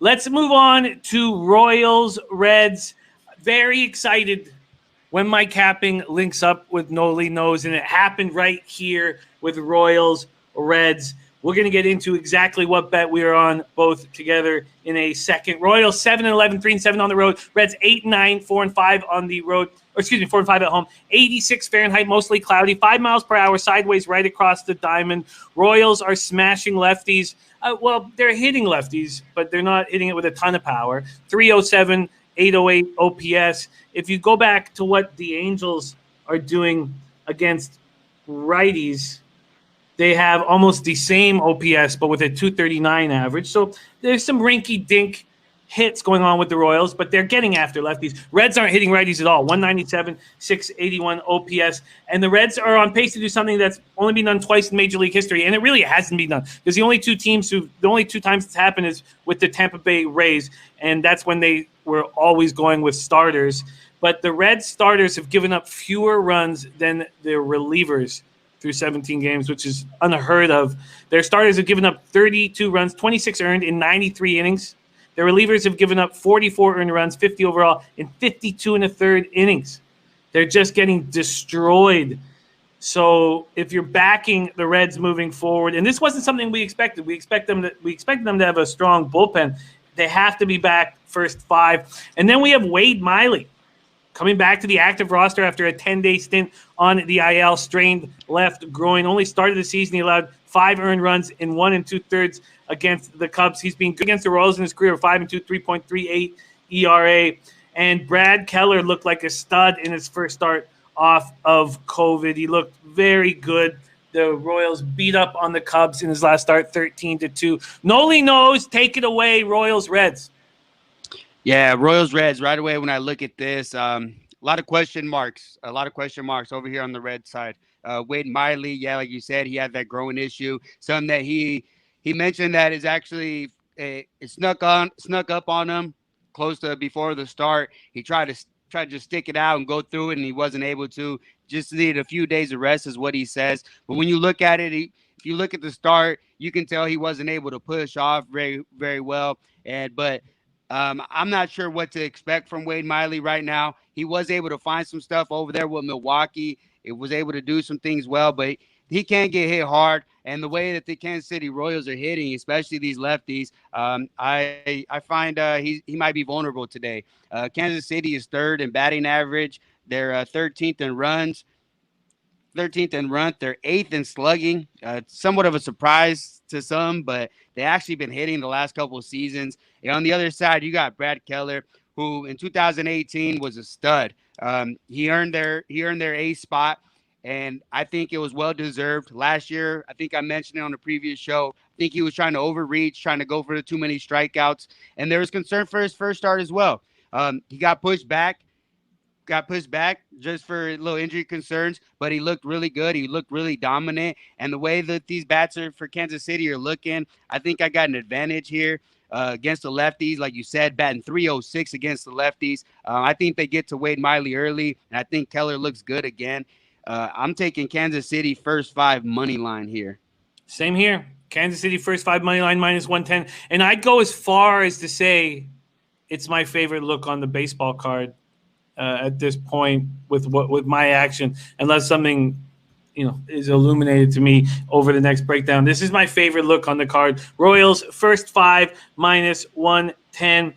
Let's move on to Royals Reds. Very excited when my capping links up with Nolly Knows, and it happened right here with Royals Reds. We're going to get into exactly what bet we are on both together in a second. Royals 7-11, 3-7 on the road. Reds 8-9, 4-5 on the road. 4-5 at home. 86 Fahrenheit, mostly cloudy. 5 miles per hour, sideways right across the diamond. Royals are smashing lefties. They're hitting lefties, but they're not hitting it with a ton of power. 307, 808 OPS. If you go back to what the Angels are doing against righties, they have almost the same OPS, but with a 239 average. So there's some rinky-dink hits going on with the Royals, but they're getting after lefties. Reds aren't hitting righties at all. 197, 681 OPS. And the Reds are on pace to do something that's only been done twice in Major League history, and it really hasn't been done. Because the only two times it's happened is with the Tampa Bay Rays, and that's when they were always going with starters. But the Red starters have given up fewer runs than their relievers through 17 games, which is unheard of. Their starters have given up 32 runs, 26 earned in 93 innings. Their relievers have given up 44 earned runs, 50 overall, in 52 and a third innings. They're just getting destroyed. So if you're backing the Reds moving forward, and this wasn't something we expected. We expected them to have a strong bullpen. They have to be back first 5. And then we have Wade Miley coming back to the active roster after a 10-day stint on the IL, strained left groin. Only started the season. He allowed 5 earned runs in 1 2/3 against the Cubs. He's been good against the Royals in his career, 5-2, 3.38 ERA. And Brad Keller looked like a stud in his first start off of COVID. He looked very good. The Royals beat up on the Cubs in his last start, 13-2. Nolly Knows, take it away, Royals Reds. Yeah, Royals Reds. Right away when I look at this, a lot of question marks over here on the Red side. Wade Miley, yeah, like you said, he had that growing issue. Something that he mentioned that is actually it snuck up on him close to before the start. He tried to just stick it out and go through it, and he wasn't able to. Just needed a few days of rest, is what he says. But when you look at it, if you look at the start, you can tell he wasn't able to push off very, very well. But I'm not sure what to expect from Wade Miley right now. He was able to find some stuff over there with Milwaukee. It was able to do some things well, but he can't get hit hard. And the way that the Kansas City Royals are hitting, especially these lefties, I find he might be vulnerable today. Kansas City is 3rd in batting average. They're 13th in runs. 13th in run. They're 8th in slugging. Somewhat of a surprise to some, but they actually been hitting the last couple of seasons. And on the other side, you got Brad Keller, who in 2018 was a stud. He earned their A spot, and I think it was well deserved. Last year, I think I mentioned it on the previous show. I think he was trying to overreach, trying to go for the too many strikeouts, and there was concern for his first start as well. He got pushed back just for little injury concerns, but he looked really good. He looked really dominant. And the way that these bats are for Kansas City are looking, I think I got an advantage here against the lefties. Like you said, batting 306 against the lefties. I think they get to Wade Miley early, and I think Keller looks good again. I'm taking Kansas City first 5 money line here. Same here. Kansas City first 5 money line -110. And I'd go as far as to say it's my favorite look on the baseball card. At this point with my action, unless something is illuminated to me over the next breakdown. This is my favorite look on the card. Royals first 5 -110.